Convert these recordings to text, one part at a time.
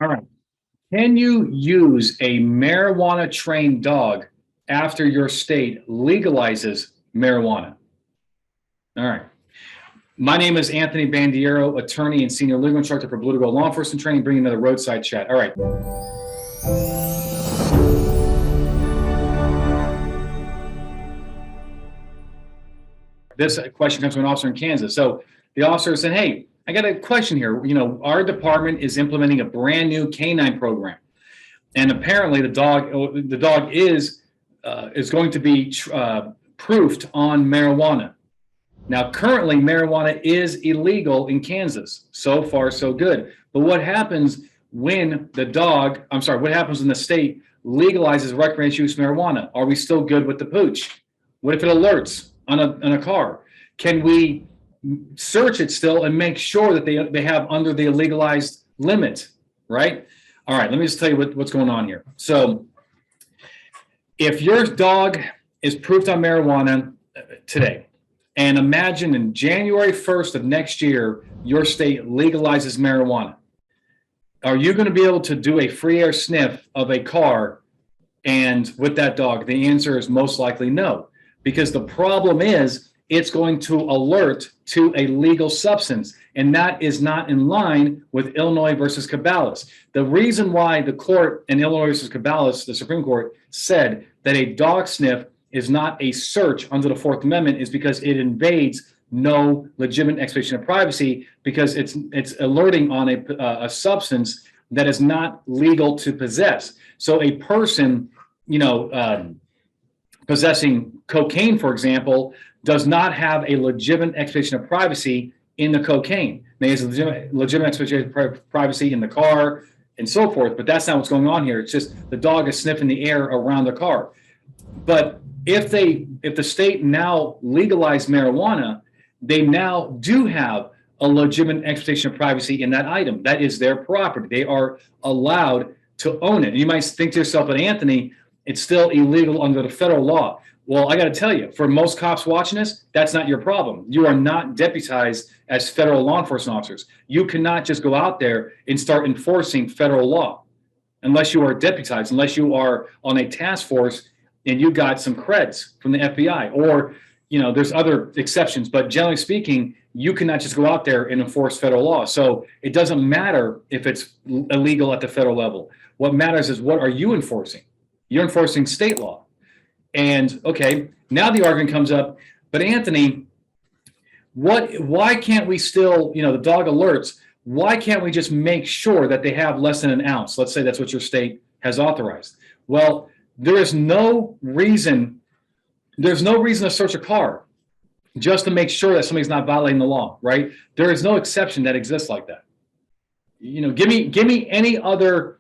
All right. Can you use a marijuana trained dog after your state legalizes marijuana? All right. My name is Anthony Bandiero, attorney and senior legal instructor for Blue to Go Law Enforcement Training, bringing another Roadside Chat. All right. This question comes from an officer in Kansas. So the officer said, hey, I got a question here. Our department is implementing a brand new canine program. And apparently the dog is going to be proofed on marijuana. Now, currently, marijuana is illegal in Kansas. So far, so good. But what happens when what happens when the state legalizes recreational use marijuana? Are we still good with the pooch? What if it alerts on a car? Can we search it still and make sure that they have under the legalized limit, right? All right, let me just tell you what's going on here. So if your dog is proofed on marijuana today, and imagine in January 1st of next year, your state legalizes marijuana. Are you going to be able to do a free air sniff of a car and with that dog? The answer is most likely no, because the problem is it's going to alert to a legal substance, and that is not in line with Illinois versus Cabales. The reason why the court in Illinois versus Cabales, the Supreme Court, said that a dog sniff is not a search under the Fourth Amendment is because it invades no legitimate expectation of privacy, because it's alerting on a substance that is not legal to possess. So a person, possessing cocaine, for example, does not have a legitimate expectation of privacy in the cocaine. There is a legitimate expectation of privacy in the car and so forth, but that's not what's going on here. It's just the dog is sniffing the air around the car. But if the state now legalized marijuana, they now do have a legitimate expectation of privacy in that item. That is their property. They are allowed to own it. And you might think to yourself, but Anthony, it's still illegal under the federal law. Well, I got to tell you, for most cops watching this, that's not your problem. You are not deputized as federal law enforcement officers. You cannot just go out there and start enforcing federal law unless you are deputized, unless you are on a task force and you got some creds from the FBI, or there's other exceptions. But generally speaking, you cannot just go out there and enforce federal law. So it doesn't matter if it's illegal at the federal level. What matters is, what are you enforcing? You're enforcing state law. And okay, now the argument comes up, but Anthony, why can't we still, the dog alerts, why can't we just make sure that they have less than an ounce? Let's say that's what your state has authorized. Well, there's no reason to search a car just to make sure that somebody's not violating the law, right? There is no exception that exists like that. Give me any other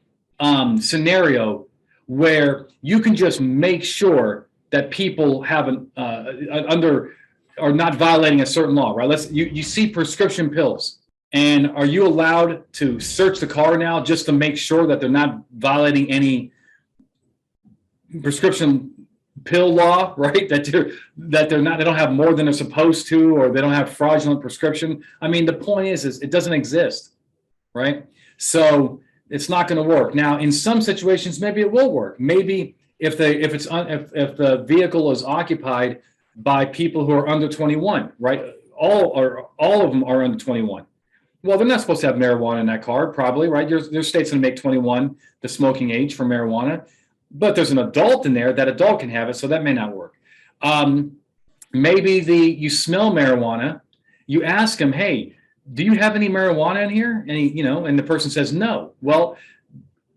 scenario where you can just make sure that people haven't are not violating a certain law, right? You see prescription pills, and are you allowed to search the car now just to make sure that they're not violating any prescription pill law, right? That they don't have more than they're supposed to, or they don't have fraudulent prescription. I mean, the point is it doesn't exist, right? So it's not going to work. Now, in some situations, maybe it will work. Maybe if the vehicle is occupied by people who are under 21, right? All of them are under 21. Well, they're not supposed to have marijuana in that car, probably, right? Your state's going to make 21 the smoking age for marijuana, but there's an adult in there. That adult can have it, so that may not work. Maybe you smell marijuana. You ask them, hey, do you have any marijuana in here? And the person says no. Well,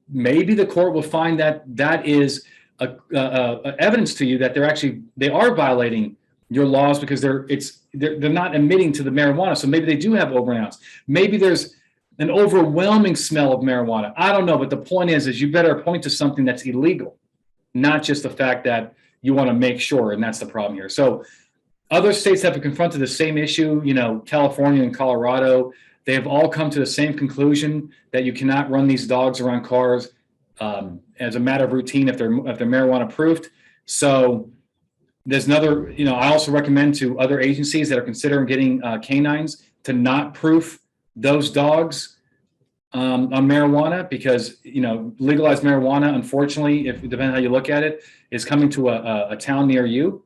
maybe the court will find that is evidence to you that they are violating your laws, because they're not admitting to the marijuana. So maybe they do have over an ounce. Maybe there's an overwhelming smell of marijuana. I don't know, but the point is you better point to something that's illegal, not just the fact that you want to make sure, and that's the problem here. So other states have confronted the same issue, California and Colorado. They have all come to the same conclusion that you cannot run these dogs around cars as a matter of routine if they're marijuana proofed. So there's another, I also recommend to other agencies that are considering getting canines to not proof those dogs on marijuana, because, legalized marijuana, unfortunately, if depending on how you look at it, is coming to a town near you.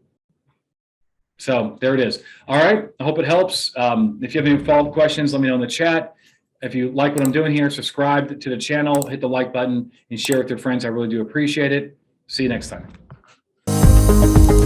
So there it is. All right. I hope it helps. If you have any follow-up questions, let me know in the chat. If you like what I'm doing here, subscribe to the channel, hit the like button, and share with your friends. I really do appreciate it. See you next time.